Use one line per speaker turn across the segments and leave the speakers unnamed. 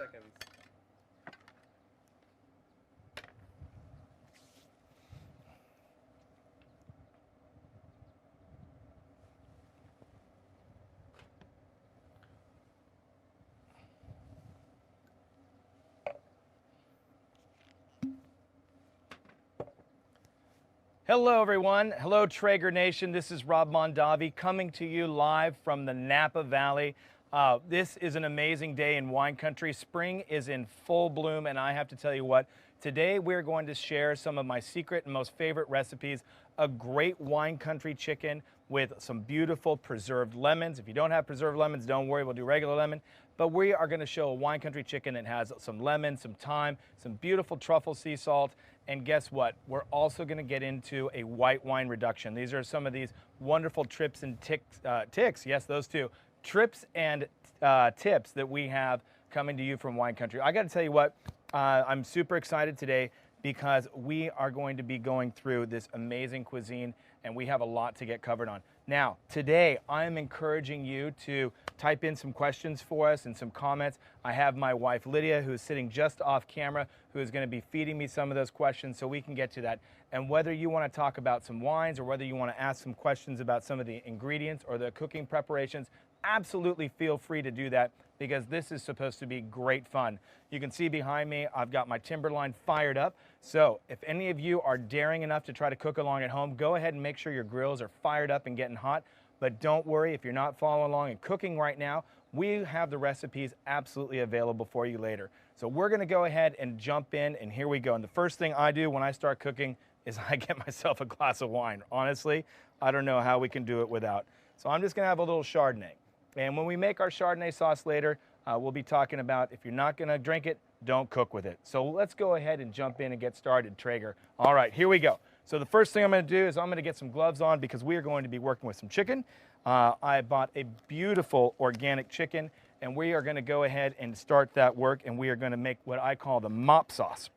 seconds.
Hello everyone, hello Traeger Nation, this is Rob Mondavi coming to you live from the Napa Valley. This is an amazing day in wine country. Spring is in full bloom and I have to tell you what, today we're going to share some of my secret and most favorite recipes. A great wine country chicken with some beautiful preserved lemons. If you don't have preserved lemons, don't worry, we'll do regular lemon. But we are gonna show a wine country chicken that has some lemon, some thyme, some beautiful truffle sea salt, and guess what? We're also gonna get into a white wine reduction. These are some of these wonderful trips and tips, yes, those two, trips and tips that we have coming to you from wine country. I gotta tell you what, I'm super excited today because we are going to be going through this amazing cuisine and we have a lot to get covered on. Now, today I am encouraging you to type in some questions for us and some comments. I have my wife Lydia, who's sitting just off camera, who is going to be feeding me some of those questions so we can get to that. And whether you want to talk about some wines or whether you want to ask some questions about some of the ingredients or the cooking preparations, absolutely feel free to do that because this is supposed to be great fun. You can see behind me, I've got my Timberline fired up. So if any of you are daring enough to try to cook along at home, go ahead and make sure your grills are fired up and getting hot. But don't worry, if you're not following along and cooking right now, we have the recipes absolutely available for you later. So we're gonna go ahead and jump in and here we go. And the first thing I do when I start cooking is I get myself a glass of wine. Honestly, I don't know how we can do it without. So I'm just gonna have a little Chardonnay. And when we make our Chardonnay sauce later, we'll be talking about if you're not gonna drink it, don't cook with it. So let's go ahead and jump in and get started, Traeger. All right, here we go. So the first thing I'm gonna do is I'm gonna get some gloves on because we are going to be working with some chicken. I bought a beautiful organic chicken and we are gonna go ahead and start that work and we are gonna make what I call the mop sauce.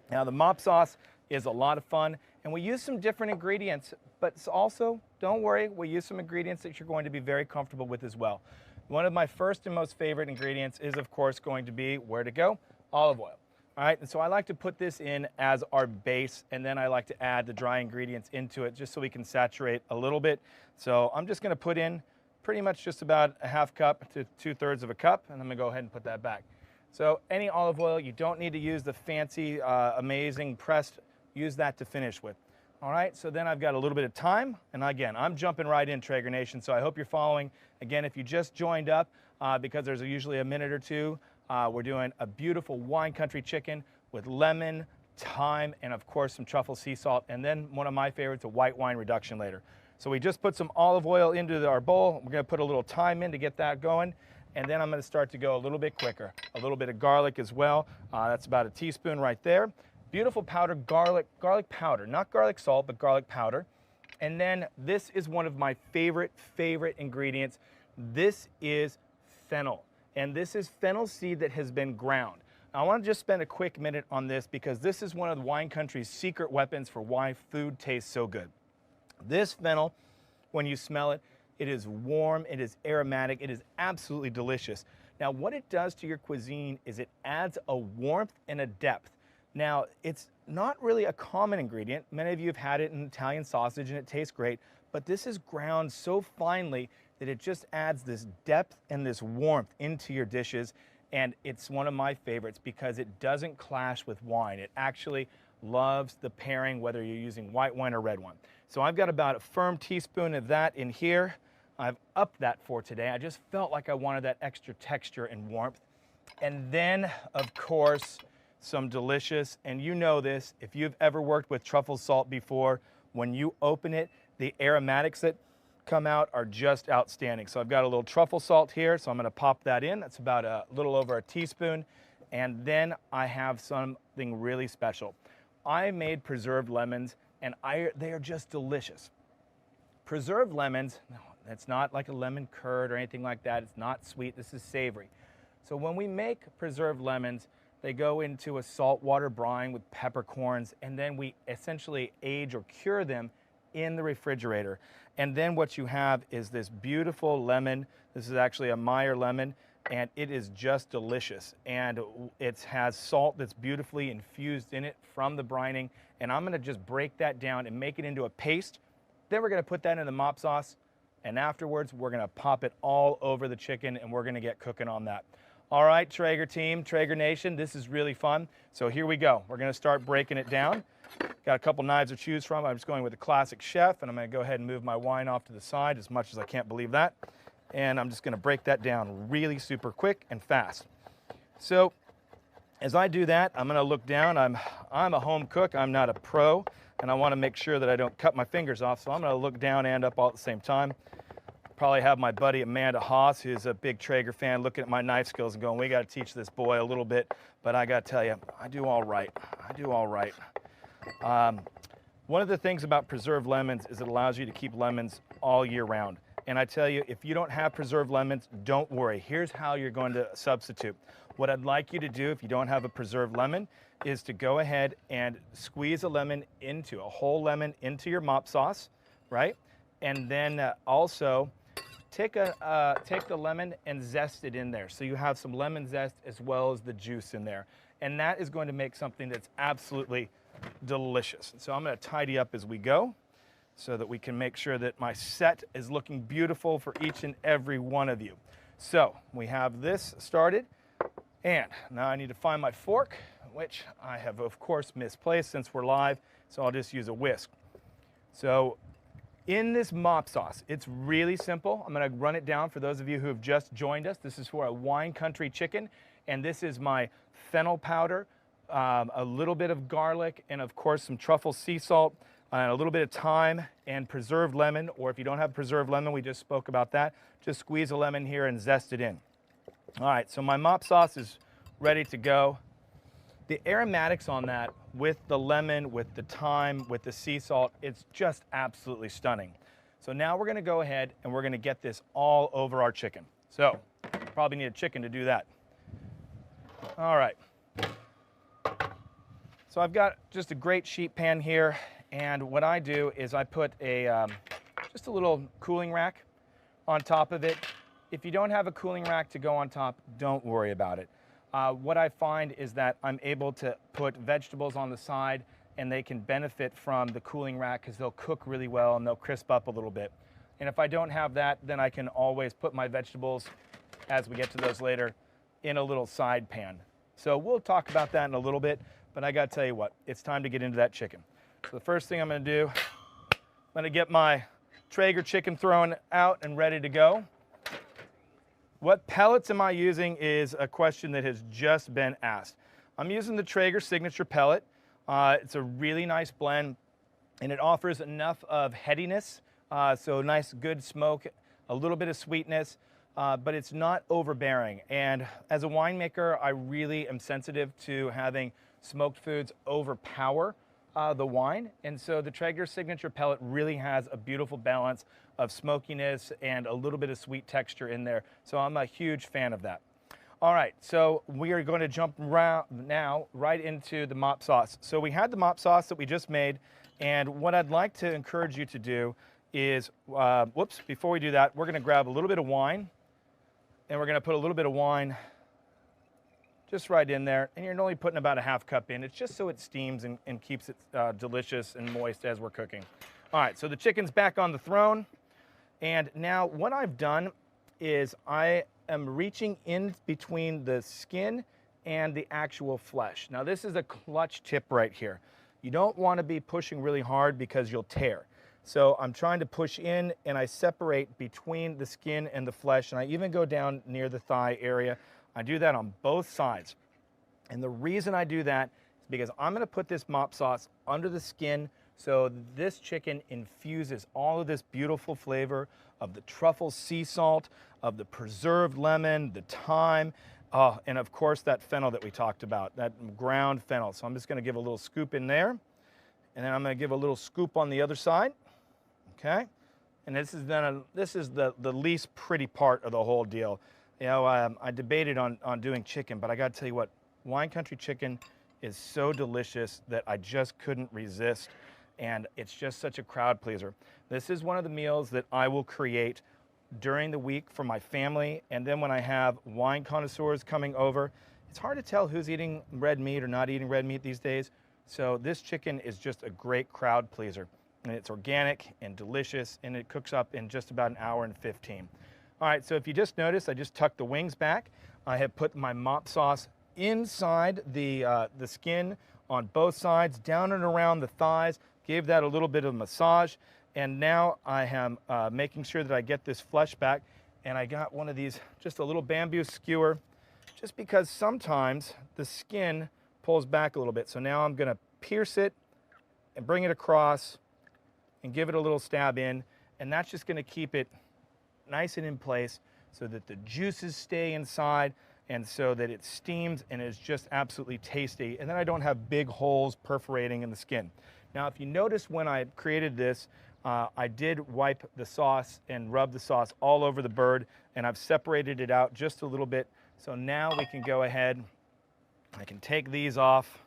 Now the mop sauce is a lot of fun and we use some different ingredients, but also, don't worry, we use some ingredients that you're going to be very comfortable with as well. One of my first and most favorite ingredients is of course going to be, where to go? Olive oil. All right, and so I like to put this in as our base and then I like to add the dry ingredients into it just so we can saturate a little bit. So I'm just gonna put in pretty much just about a half cup to 2/3 of a cup and I'm gonna go ahead and put that back. So any olive oil, you don't need to use the fancy, amazing pressed, use that to finish with. All right, so then I've got a little bit of thyme, and again, I'm jumping right in, Traeger Nation, so I hope you're following. Again, if you just joined up, because there's usually a minute or two, we're doing a beautiful wine country chicken with lemon, thyme, and of course some truffle sea salt, and then one of my favorites, a white wine reduction later. So we just put some olive oil into our bowl. We're gonna put a little thyme in to get that going, and then I'm gonna start to go a little bit quicker. A little bit of garlic as well. That's about a teaspoon right there. Beautiful powdered garlic powder, not garlic salt, but garlic powder. And then this is one of my favorite ingredients. This is fennel. And this is fennel seed that has been ground. Now, I want to just spend a quick minute on this because this is one of the wine country's secret weapons for why food tastes so good. This fennel, when you smell it, it is warm, it is aromatic, it is absolutely delicious. Now, what it does to your cuisine is it adds a warmth and a depth. Now, it's not really a common ingredient. Many of you have had it in Italian sausage and it tastes great, but this is ground so finely that it just adds this depth and this warmth into your dishes. And it's one of my favorites because it doesn't clash with wine. It actually loves the pairing, whether you're using white wine or red wine. So I've got about a firm teaspoon of that in here. I've upped that for today. I just felt like I wanted that extra texture and warmth. And then, of course, some delicious, and you know this, if you've ever worked with truffle salt before, when you open it, the aromatics that come out are just outstanding. So I've got a little truffle salt here, so I'm gonna pop that in. That's about a little over a teaspoon. And then I have something really special. I made preserved lemons, and they are just delicious. Preserved lemons, no, that's not like a lemon curd or anything like that. It's not sweet, this is savory. So when we make preserved lemons, they go into a saltwater brine with peppercorns, and then we essentially age or cure them in the refrigerator. And then what you have is this beautiful lemon. This is actually a Meyer lemon. and it is just delicious. And it has salt that's beautifully infused in it from the brining, and I'm gonna just break that down and make it into a paste. Then we're gonna put that in the mop sauce, and afterwards we're gonna pop it all over the chicken, and we're gonna get cooking on that. All right, Traeger team, Traeger Nation, this is really fun. So here we go. We're gonna start breaking it down. Got a couple knives to choose from. I'm just going with the classic chef, and I'm gonna go ahead and move my wine off to the side, as much as I can't believe that. And I'm just gonna break that down really super quick and fast. So as I do that, I'm gonna look down. I'm a home cook, I'm not a pro, and I wanna make sure that I don't cut my fingers off, so I'm gonna look down and up all at the same time. Probably have my buddy Amanda Haas, who's a big Traeger fan, looking at my knife skills and going, we gotta teach this boy a little bit, but I gotta tell you, I do all right. I do all right. One of the things about preserved lemons is it allows you to keep lemons all year round. And I tell you, if you don't have preserved lemons, don't worry. Here's how you're going to substitute. What I'd like you to do if you don't have a preserved lemon is to go ahead and squeeze a whole lemon into your mop sauce, right? And then also take the lemon and zest it in there. So you have some lemon zest as well as the juice in there. And that is going to make something that's absolutely delicious. So I'm going to tidy up as we go so that we can make sure that my set is looking beautiful for each and every one of you. So we have this started, and now I need to find my fork, which I have of course misplaced since we're live, so I'll just use a whisk. So in this mop sauce, it's really simple. I'm going to run it down for those of you who have just joined us. This is for a wine country chicken, and this is my fennel powder, a little bit of garlic, and of course some truffle sea salt, a little bit of thyme, and preserved lemon, or if you don't have preserved lemon, we just spoke about that, just squeeze a lemon here and zest it in. All right, so my mop sauce is ready to go. The aromatics on that with the lemon, with the thyme, with the sea salt, it's just absolutely stunning. So now we're gonna go ahead and we're gonna get this all over our chicken. So probably need a chicken to do that. All right. So I've got just a great sheet pan here, and what I do is I put just a little cooling rack on top of it. If you don't have a cooling rack to go on top, don't worry about it. What I find is that I'm able to put vegetables on the side, and they can benefit from the cooling rack because they'll cook really well and they'll crisp up a little bit. And if I don't have that, then I can always put my vegetables, as we get to those later, in a little side pan. So we'll talk about that in a little bit, but I gotta tell you what, it's time to get into that chicken. So the first thing I'm gonna do, I'm gonna get my Traeger chicken thrown out and ready to go. What pellets am I using is a question that has just been asked. I'm using the Traeger signature pellet. It's a really nice blend, and it offers enough of headiness, so nice good smoke, a little bit of sweetness, but it's not overbearing. And as a winemaker, I really am sensitive to having smoked foods overpower the wine. And so the Traeger signature pellet really has a beautiful balance of smokiness and a little bit of sweet texture in there. So I'm a huge fan of that. All right, so we are going to jump now right into the mop sauce. So we had the mop sauce that we just made, and what I'd like to encourage you to do is, before we do that, we're gonna grab a little bit of wine, and we're gonna put a little bit of wine just right in there, and you're only putting about a half cup in. It's just so it steams and keeps it delicious and moist as we're cooking. All right, so the chicken's back on the throne, and now what I've done is I am reaching in between the skin and the actual flesh. Now this is a clutch tip right here. You don't want to be pushing really hard because you'll tear. So I'm trying to push in, and I separate between the skin and the flesh, and I even go down near the thigh area. I do that on both sides. And the reason I do that is because I'm gonna put this mop sauce under the skin so this chicken infuses all of this beautiful flavor of the truffle sea salt, of the preserved lemon, the thyme, and of course that fennel that we talked about, that ground fennel. So I'm just gonna give a little scoop in there, and then I'm gonna give a little scoop on the other side, okay? And this is the least pretty part of the whole deal. You know, I debated on doing chicken, but I gotta tell you what, wine country chicken is so delicious that I just couldn't resist, and it's just such a crowd pleaser. This is one of the meals that I will create during the week for my family, and then when I have wine connoisseurs coming over. It's hard to tell who's eating red meat or not eating red meat these days. So this chicken is just a great crowd pleaser. And it's organic and delicious, and it cooks up in just about an hour and 15. All right, so if you just noticed, I just tucked the wings back. I have put my mop sauce inside the skin on both sides, down and around the thighs, gave that a little bit of massage, and now I am making sure that I get this flesh back, and I got one of these, just a little bamboo skewer, just because sometimes the skin pulls back a little bit. So now I'm gonna pierce it and bring it across and give it a little stab in, and that's just gonna keep it nice and in place so that the juices stay inside and so that it steams and is just absolutely tasty. And then I don't have big holes perforating in the skin. Now, if you notice when I created this, I did wipe the sauce and rub the sauce all over the bird, and I've separated it out just a little bit. So now we can go ahead, I can take these off.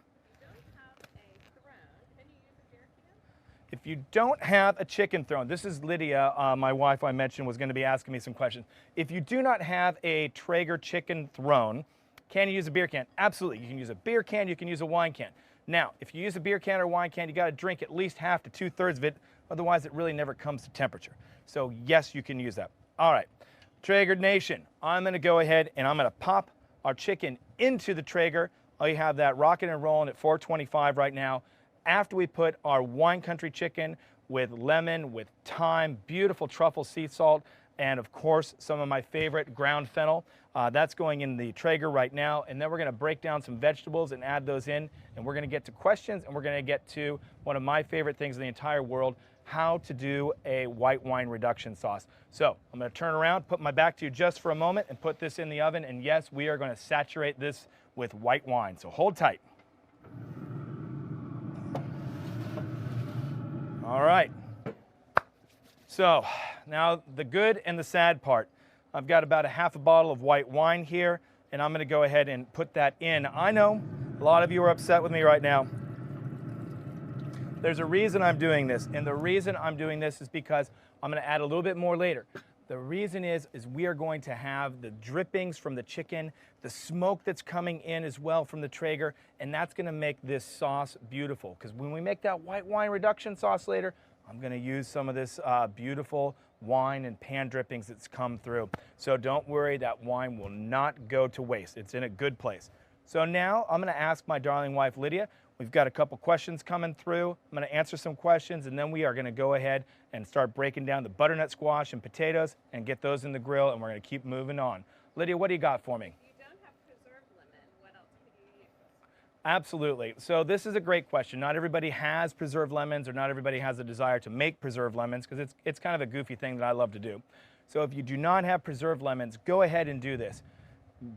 If you don't have a chicken throne, this is Lydia, my wife I mentioned, was going to be asking me some questions. If you do not have a Traeger chicken throne, can you use a beer can? Absolutely. You can use a beer can, you can use a wine can. Now, if you use a beer can or wine can, you got to drink at least half to 2/3 of it, otherwise it really never comes to temperature. So yes, you can use that. All right, Traeger Nation, I'm going to go ahead and I'm going to pop our chicken into the Traeger. I have that rocking and rolling at 425 right now. After we put our wine country chicken with lemon, with thyme, beautiful truffle sea salt, and of course some of my favorite ground fennel. That's going in the Traeger right now, and then we're going to break down some vegetables and add those in, and we're going to get to questions, and we're going to get to one of my favorite things in the entire world, how to do a white wine reduction sauce. So I'm going to turn around, put my back to you just for a moment, and put this in the oven, and yes, we are going to saturate this with white wine, so hold tight. All right, so now the good and the sad part. I've got about a half a bottle of white wine here, and I'm gonna go ahead and put that in. I know a lot of you are upset with me right now. There's a reason I'm doing this, and the reason I'm doing this is because I'm gonna add a little bit more later. The reason is we are going to have the drippings from the chicken, the smoke that's coming in as well from the Traeger, and that's gonna make this sauce beautiful. Because when we make that white wine reduction sauce later, I'm gonna use some of this beautiful wine and pan drippings that's come through. So don't worry, that wine will not go to waste. It's in a good place. So now I'm gonna ask my darling wife, Lydia. We've got a couple questions coming through. I'm gonna answer some questions, and then we are gonna go ahead and start breaking down the butternut squash and potatoes and get those in the grill, and we're gonna keep moving on. Lydia, what do you got for me?
You don't have preserved lemon. What else could you use?
Absolutely. So this is a great question. Not everybody has preserved lemons, or not everybody has a desire to make preserved lemons, because it's kind of a goofy thing that I love to do. So if you do not have preserved lemons, go ahead and do this.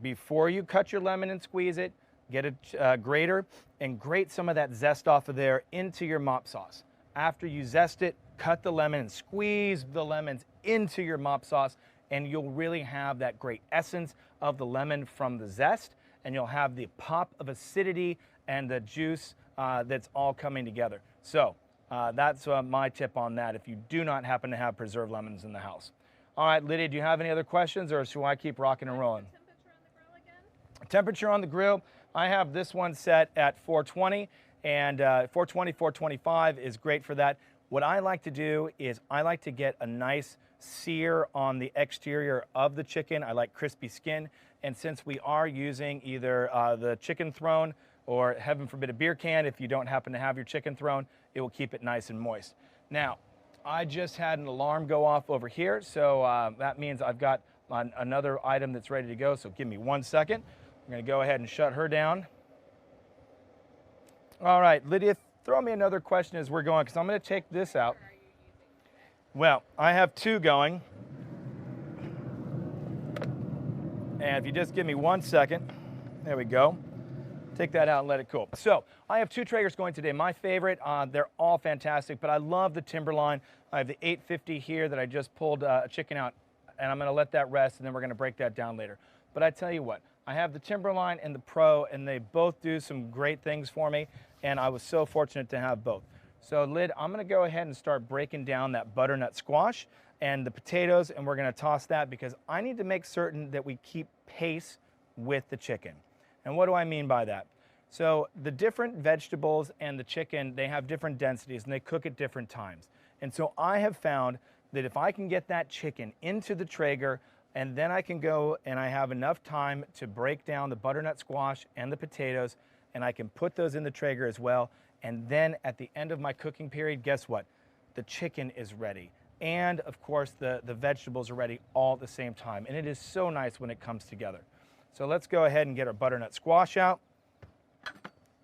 Before you cut your lemon and squeeze it, get a grater and grate some of that zest off of there into your mop sauce. After you zest it, cut the lemon and squeeze the lemons into your mop sauce, and you'll really have that great essence of the lemon from the zest, and you'll have the pop of acidity and the juice that's all coming together. So that's my tip on that if you do not happen to have preserved lemons in the house. All right, Lydia, do you have any other questions, or should I keep rocking and rolling?
Temperature on the grill again?
Temperature on the grill, I have this one set at 420, and 420, 425 is great for that. What I like to do is I like to get a nice sear on the exterior of the chicken. I like crispy skin, and since we are using either the chicken throne or, heaven forbid, a beer can, if you don't happen to have your chicken throne, it will keep it nice and moist. Now, I just had an alarm go off over here, so that means I've got another item that's ready to go, so give me 1 second. I'm gonna go ahead and shut her down. All right, Lydia, throw me another question as we're going, because I'm gonna take this out.
What are you using today?
Well, I have two going. And if you just give me 1 second, there we go. Take that out and let it cool. So I have two Traegers going today. My favorite, they're all fantastic, but I love the Timberline. I have the 850 here that I just pulled a chicken out, and I'm gonna let that rest, and then we're gonna break that down later. But I tell you what, I have the Timberline and the Pro, and they both do some great things for me, and I was so fortunate to have both. So lid, I'm gonna go ahead and start breaking down that butternut squash and the potatoes, and we're gonna toss that because I need to make certain that we keep pace with the chicken. And what do I mean by that? So the different vegetables and the chicken, they have different densities and they cook at different times. And so I have found that if I can get that chicken into the Traeger, and then I can go and I have enough time to break down the butternut squash and the potatoes, and I can put those in the Traeger as well. And then at the end of my cooking period, guess what? The chicken is ready. And of course, the vegetables are ready all at the same time. And it is so nice when it comes together. So let's go ahead and get our butternut squash out.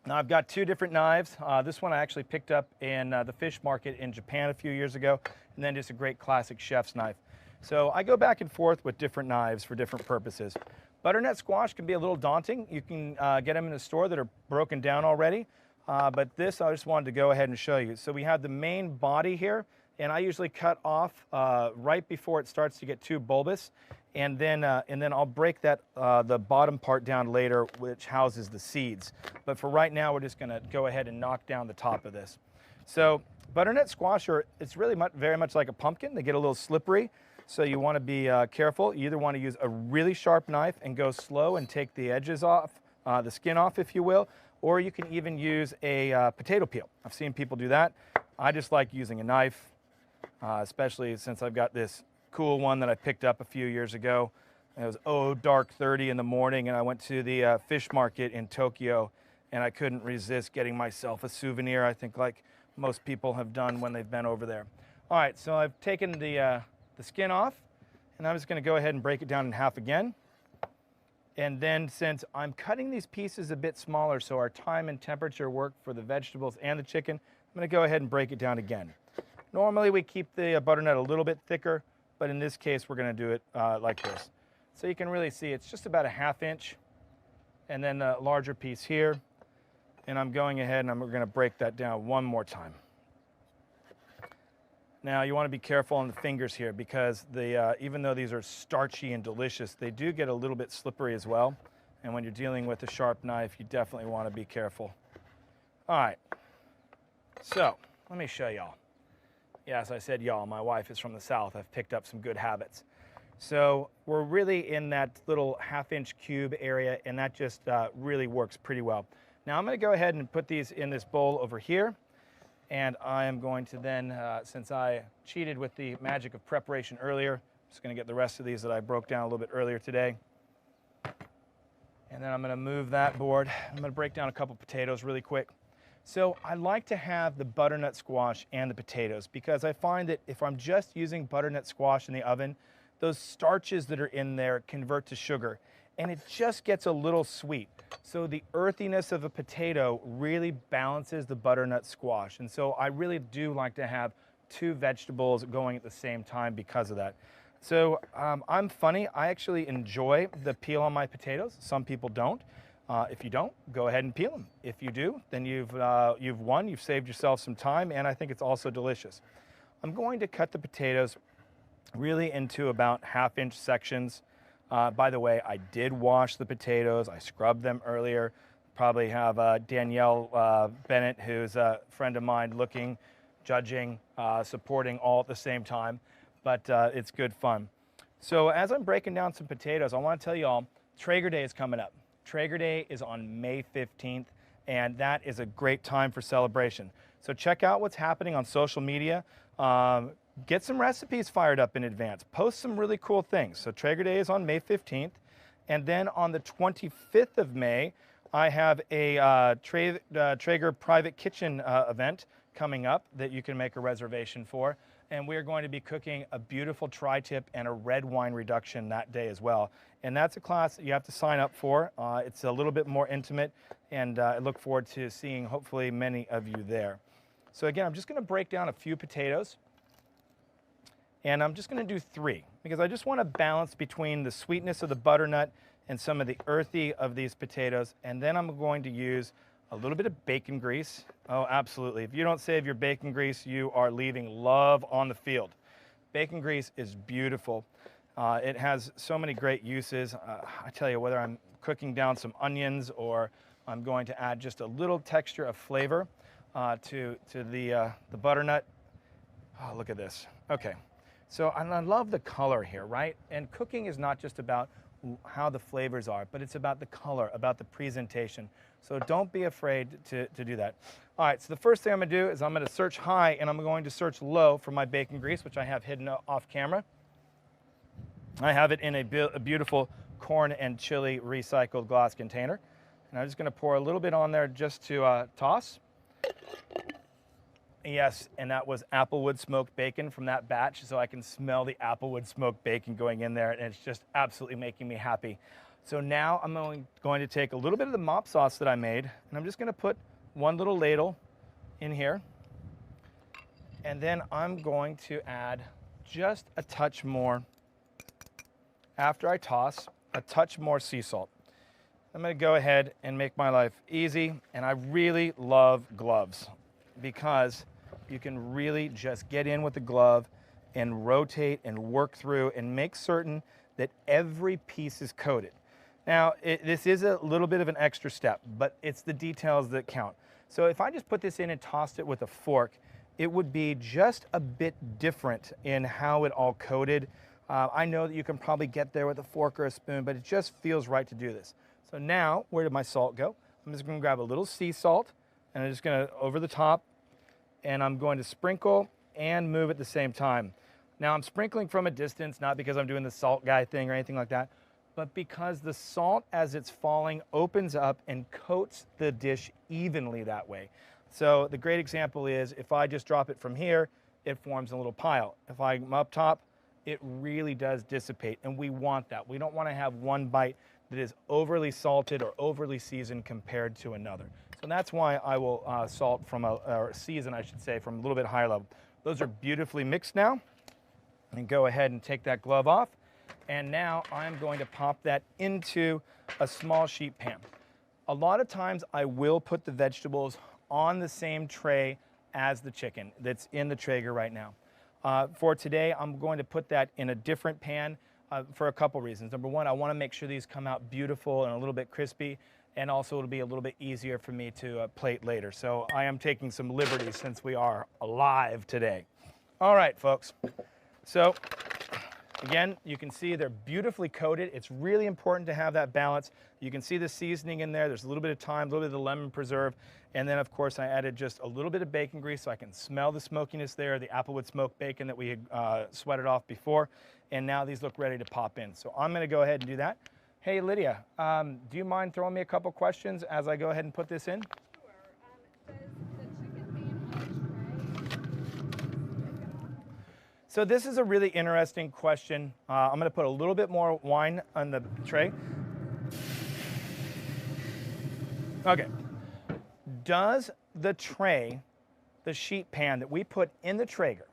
Now I've got two different knives. This one I actually picked up in the fish market in Japan a few years ago, and then just a great classic chef's knife. So I go back and forth with different knives for different purposes. Butternut squash can be a little daunting. You can get them in the store that are broken down already, but this I just wanted to go ahead and show you. So we have the main body here, and I usually cut off right before it starts to get too bulbous, and then I'll break that the bottom part down later, which houses the seeds. But for right now, we're just going to go ahead and knock down the top of this. So butternut squash it's really very much like a pumpkin. They get a little slippery, so you want to be careful. You either want to use a really sharp knife and go slow and take the edges off, the skin off, if you will, or you can even use a potato peel. I've seen people do that. I just like using a knife, especially since I've got this cool one that I picked up a few years ago. It was dark 30 in the morning, and I went to the fish market in Tokyo, and I couldn't resist getting myself a souvenir, I think like most people have done when they've been over there. All right, so I've taken the skin off, and I'm just going to go ahead and break it down in half again. And then since I'm cutting these pieces a bit smaller so our time and temperature work for the vegetables and the chicken, I'm going to go ahead and break it down again. Normally we keep the butternut a little bit thicker, but in this case we're going to do it like this. So you can really see it's just about a 1/2 inch, and then a larger piece here. And I'm going ahead and we're going to break that down one more time. Now you want to be careful on the fingers here because even though these are starchy and delicious, they do get a little bit slippery as well. And when you're dealing with a sharp knife, you definitely want to be careful. All right, so let me show y'all. Yes, I said y'all, my wife is from the South. I've picked up some good habits. So we're really in that little 1/2 inch cube area, and that just really works pretty well. Now I'm going to go ahead and put these in this bowl over here. And I am going to then, since I cheated with the magic of preparation earlier, I'm just going to get the rest of these that I broke down a little bit earlier today. And then I'm going to move that board. I'm going to break down a couple potatoes really quick. So I like to have the butternut squash and the potatoes because I find that if I'm just using butternut squash in the oven, those starches that are in there convert to sugar, and it just gets a little sweet. So the earthiness of a potato really balances the butternut squash. And so I really do like to have two vegetables going at the same time because of that. So I'm funny, I actually enjoy the peel on my potatoes. Some people don't. If you don't, go ahead and peel them. If you do, then you've won, you've saved yourself some time, and I think it's also delicious. I'm going to cut the potatoes really into about 1/2 inch sections. By the way, I did wash the potatoes. I scrubbed them earlier. Probably have Danielle Bennett, who's a friend of mine, looking, judging, supporting all at the same time. But it's good fun. So as I'm breaking down some potatoes, I want to tell you all, Traeger Day is coming up. Traeger Day is on May 15th, and that is a great time for celebration. So check out what's happening on social media. Get some recipes fired up in advance. Post some really cool things. So Traeger Day is on May 15th. And then on the 25th of May, I have a Traeger private kitchen event coming up that you can make a reservation for. And we're going to be cooking a beautiful tri-tip and a red wine reduction that day as well. And that's a class that you have to sign up for. It's a little bit more intimate, and I look forward to seeing hopefully many of you there. So again, I'm just going to break down a few potatoes. And I'm just going to do 3 because I just want to balance between the sweetness of the butternut and some of the earthy of these potatoes. And then I'm going to use a little bit of bacon grease. Oh, absolutely. If you don't save your bacon grease, you are leaving love on the field. Bacon grease is beautiful. It has so many great uses. I tell you, whether I'm cooking down some onions or I'm going to add just a little texture of flavor, to the butternut. Oh, look at this. Okay, so and I love the color here, right? And cooking is not just about how the flavors are, but it's about the color, about the presentation. So don't be afraid to do that. All right, so the first thing I'm gonna do is I'm gonna search high and I'm going to search low for my bacon grease, which I have hidden off camera. I have it in a beautiful corn and chili recycled glass container. And I'm just gonna pour a little bit on there just to toss. Yes, and that was applewood smoked bacon from that batch, so I can smell the applewood smoked bacon going in there, and it's just absolutely making me happy. So now I'm going to take a little bit of the mop sauce that I made, and I'm just gonna put one little ladle in here. And then I'm going to add just a touch more, after I toss, a touch more sea salt. I'm gonna go ahead and make my life easy, and I really love gloves because you can really just get in with the glove and rotate and work through and make certain that every piece is coated. Now, this is a little bit of an extra step, but it's the details that count. So if I just put this in and tossed it with a fork, it would be just a bit different in how it all coated. I know that you can probably get there with a fork or a spoon, but it just feels right to do this. So now, where did my salt go? I'm just gonna grab a little sea salt, and I'm just gonna, over the top, and I'm going to sprinkle and move at the same time. Now I'm sprinkling from a distance, not because I'm doing the salt guy thing or anything like that, but because the salt as it's falling opens up and coats the dish evenly that way. So the great example is if I just drop it from here, it forms a little pile. If I'm up top, it really does dissipate, and we want that. We don't want to have one bite that is overly salted or overly seasoned compared to another. So that's why I will salt from or season, I should say, from a little bit higher level. Those are beautifully mixed now. And go ahead and take that glove off. And now I'm going to pop that into a small sheet pan. A lot of times I will put the vegetables on the same tray as the chicken that's in the Traeger right now. For today, I'm going to put that in a different pan for a couple reasons. Number one, I want to make sure these come out beautiful and a little bit crispy, and also it'll be a little bit easier for me to plate later. So I am taking some liberties since we are alive today. All right, folks. So again, you can see they're beautifully coated. It's really important to have that balance. You can see the seasoning in there. There's a little bit of thyme, a little bit of the lemon preserve. And then, of course, I added just a little bit of bacon grease so I can smell the smokiness there, the applewood smoked bacon that we had sweated off before. And now these look ready to pop in. So I'm going to go ahead and do that. Hey, Lydia, do you mind throwing me a couple questions as I go ahead and put this in?
Sure. Does the chicken being on a tray?
So this is a really interesting question. I'm going to put a little bit more wine on the tray. Okay. Does the tray, the sheet pan that we put in the Traeger,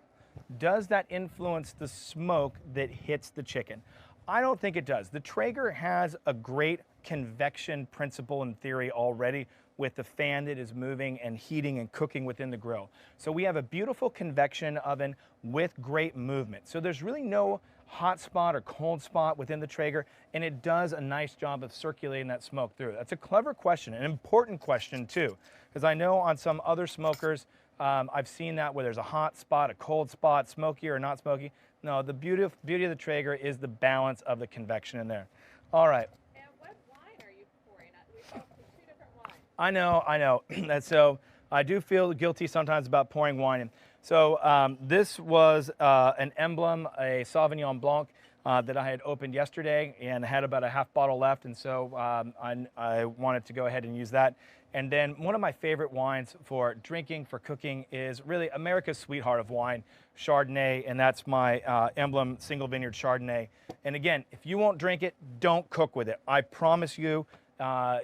does that influence the smoke that hits the chicken? I don't think it does. The Traeger has a great convection principle in theory already with the fan that is moving and heating and cooking within the grill. So we have a beautiful convection oven with great movement. So there's really no hot spot or cold spot within the Traeger, and it does a nice job of circulating that smoke through. That's a clever question, an important question too, because I know on some other smokers, I've seen that where there's a hot spot, a cold spot, smoky or not smoky. No, the beauty of the Traeger is the balance of the convection in there. All right.
And what wine are you pouring? We saw two different wines.
I know. That's so I do feel guilty sometimes about pouring wine in. So this was an Emblem, a Sauvignon Blanc that I had opened yesterday and had about a half bottle left, and so I wanted to go ahead and use that. And then one of my favorite wines for drinking, for cooking, is really America's sweetheart of wine, Chardonnay, and that's my Emblem Single Vineyard Chardonnay. And again, if you won't drink it, don't cook with it. I promise you,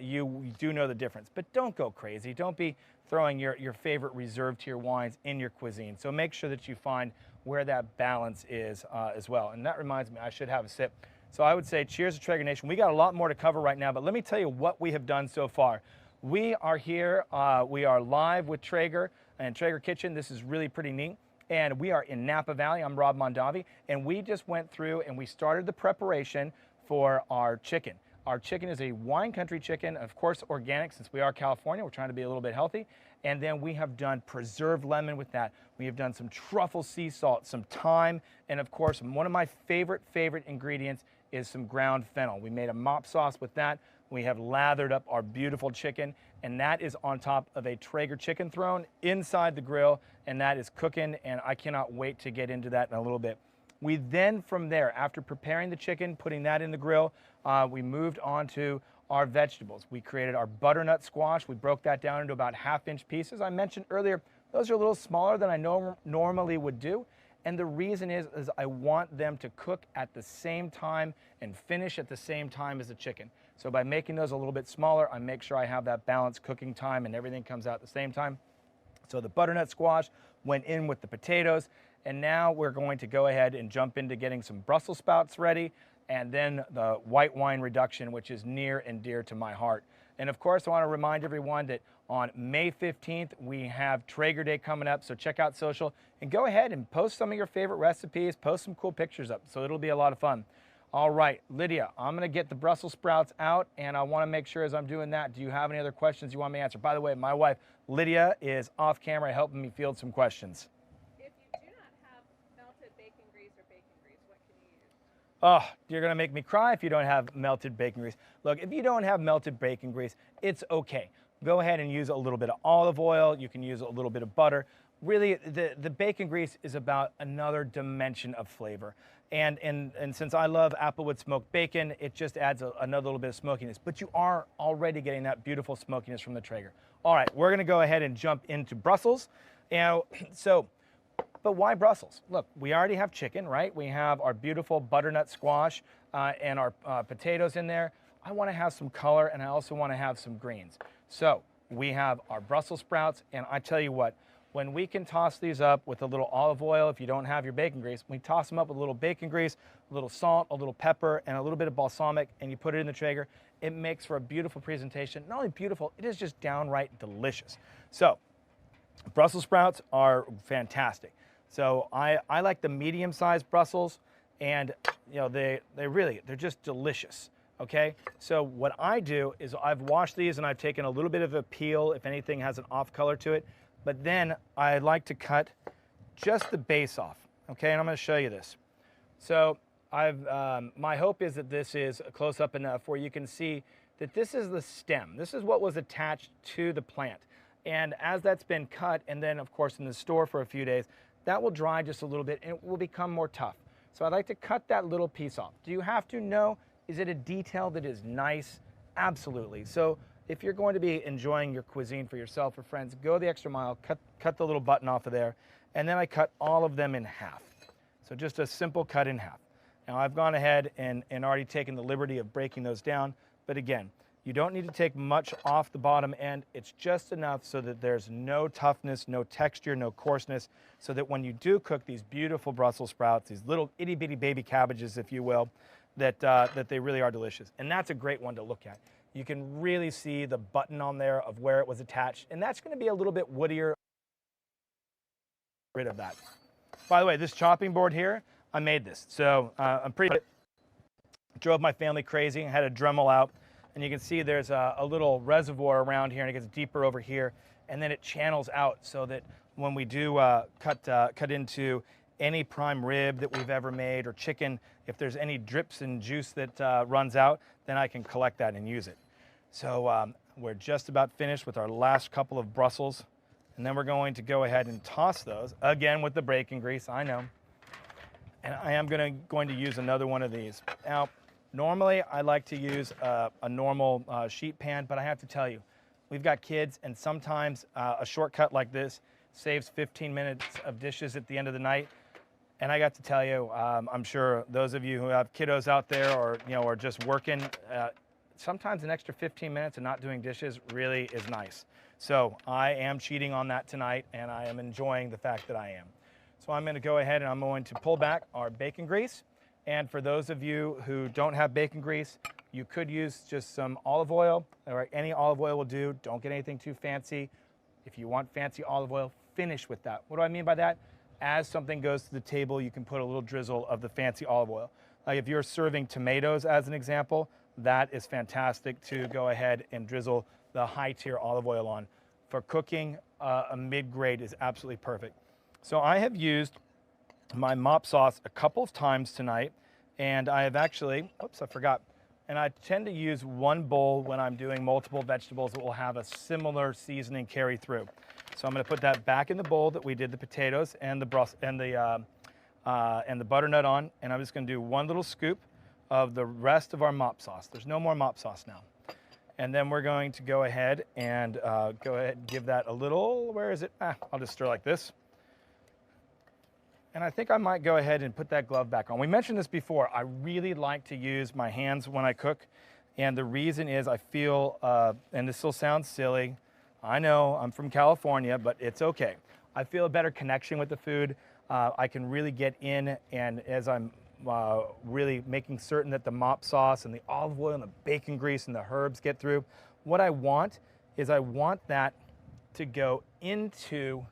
you do know the difference. But don't go crazy. Don't be throwing your favorite reserve tier wines in your cuisine. So make sure that you find where that balance is as well. And that reminds me, I should have a sip. So I would say cheers to Traeger Nation. We got a lot more to cover right now, but let me tell you what we have done so far. We are here, we are live with Traeger and Traeger Kitchen. This is really pretty neat. And we are in Napa Valley. I'm Rob Mondavi, and we just went through and we started the preparation for our chicken. Our chicken is a wine country chicken, of course organic since we are California. We're trying to be a little bit healthy. And then we have done preserved lemon with that. We have done some truffle sea salt, some thyme, and of course, one of my favorite ingredients is some ground fennel. We made a mop sauce with that. We have lathered up our beautiful chicken, and that is on top of a Traeger chicken throne inside the grill, and that is cooking, and I cannot wait to get into that in a little bit. We then, from there, after preparing the chicken, putting that in the grill, we moved on to our vegetables. We created our butternut squash. We broke that down into about half-inch pieces. I mentioned earlier, those are a little smaller than I normally would do. And the reason is I want them to cook at the same time and finish at the same time as the chicken. So by making those a little bit smaller, I make sure I have that balanced cooking time and everything comes out at the same time. So the butternut squash went in with the potatoes, and now we're going to go ahead and jump into getting some Brussels sprouts ready, and then the white wine reduction, which is near and dear to my heart. And of course, I want to remind everyone that on May 15th, we have Traeger Day coming up, so check out social and go ahead and post some of your favorite recipes, post some cool pictures up, so it'll be a lot of fun. All right, Lydia, I'm gonna get the Brussels sprouts out, and I wanna make sure as I'm doing that, do you have any other questions you want me to answer? By the way, my wife, Lydia, is off camera helping me field some questions.
If you do not have melted bacon grease or bacon grease, what can you use?
Oh, you're gonna make me cry if you don't have melted bacon grease. Look, if you don't have melted bacon grease, it's okay. Go ahead and use a little bit of olive oil. You can use a little bit of butter. Really, the bacon grease is about another dimension of flavor. And since I love applewood smoked bacon, it just adds another little bit of smokiness. But you are already getting that beautiful smokiness from the Traeger. All right, we're gonna go ahead and jump into Brussels. And but why Brussels? Look, we already have chicken, right? We have our beautiful butternut squash and our potatoes in there. I wanna have some color, and I also wanna have some greens. So we have our Brussels sprouts, and I tell you what, when we can toss these up with a little olive oil, if you don't have your bacon grease, we toss them up with a little bacon grease, a little salt, a little pepper, and a little bit of balsamic, and you put it in the Traeger, it makes for a beautiful presentation. Not only beautiful, it is just downright delicious. So Brussels sprouts are fantastic. So I like the medium-sized Brussels, and you know they're just delicious. Okay, so what I do is I've washed these and I've taken a little bit of a peel if anything has an off color to it, but then I like to cut just the base off. Okay, and I'm going to show you this. So my hope is that this is close up enough where you can see that this is the stem. This is what was attached to the plant. And as that's been cut, and then of course in the store for a few days, that will dry just a little bit and it will become more tough. So I'd like to cut that little piece off. Do you have to? No. Is it a detail that is nice? Absolutely. So if you're going to be enjoying your cuisine for yourself or friends, go the extra mile, cut the little button off of there, and then I cut all of them in half. So just a simple cut in half. Now I've gone ahead and already taken the liberty of breaking those down, but again, you don't need to take much off the bottom end. It's just enough so that there's no toughness, no texture, no coarseness, so that when you do cook these beautiful Brussels sprouts, these little itty bitty baby cabbages, if you will, that they really are delicious. And that's a great one to look at. You can really see the button on there of where it was attached, and that's gonna be a little bit woodier. Rid of that. By the way, this chopping board here, I made this. So I'm pretty, drove my family crazy and had a Dremel out. And you can see there's a little reservoir around here, and it gets deeper over here, and then it channels out so that when we do cut into any prime rib that we've ever made or chicken, if there's any drips and juice that runs out, then I can collect that and use it. So we're just about finished with our last couple of Brussels, and then we're going to go ahead and toss those, again with the bacon grease, I know. And I am going to use another one of these. Now, normally I like to use a normal sheet pan, but I have to tell you, we've got kids, and sometimes a shortcut like this saves 15 minutes of dishes at the end of the night. And I got to tell you, I'm sure those of you who have kiddos out there or are just working, sometimes an extra 15 minutes of not doing dishes really is nice. So I am cheating on that tonight, and I am enjoying the fact that I am. So I'm going to go ahead and I'm going to pull back our bacon grease. And for those of you who don't have bacon grease, you could use just some olive oil, or any olive oil will do. Don't get anything too fancy. If you want fancy olive oil, finish with that. What do I mean by that? As something goes to the table, you can put a little drizzle of the fancy olive oil. Like if you're serving tomatoes as an example, that is fantastic to go ahead and drizzle the high tier olive oil on. for cooking a mid-grade is absolutely perfect. So I have used my mop sauce a couple of times tonight, and I have actually, oops, I forgot. And I tend to use one bowl when I'm doing multiple vegetables that will have a similar seasoning carry through. So I'm going to put that back in the bowl that we did the potatoes and the butternut on, and I'm just going to do one little scoop of the rest of our mop sauce. There's no more mop sauce now. And then we're going to go ahead and give that a little, where is it? I'll just stir like this. And I think I might go ahead and put that glove back on. We mentioned this before. I really like to use my hands when I cook. And the reason is I feel, and this will sound silly, I know I'm from California, but it's okay. I feel a better connection with the food. I can really get in, and as I'm really making certain that the mop sauce and the olive oil and the bacon grease and the herbs get through, what I want is I want that to go into,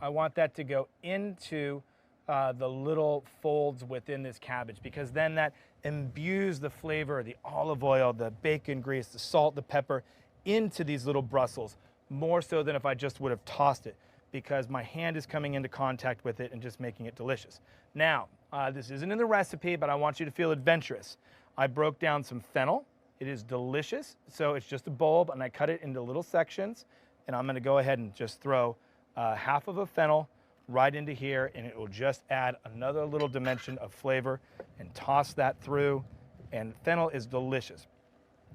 I want that to go into the little folds within this cabbage, because then that imbues the flavor of the olive oil, the bacon grease, the salt, the pepper into these little Brussels, more so than if I just would have tossed it, because my hand is coming into contact with it and just making it delicious. Now, this isn't in the recipe, but I want you to feel adventurous. I broke down some fennel. It is delicious. So it's just a bulb, and I cut it into little sections, and I'm gonna go ahead and just throw half of a fennel right into here, and it will just add another little dimension of flavor, and toss that through, and fennel is delicious.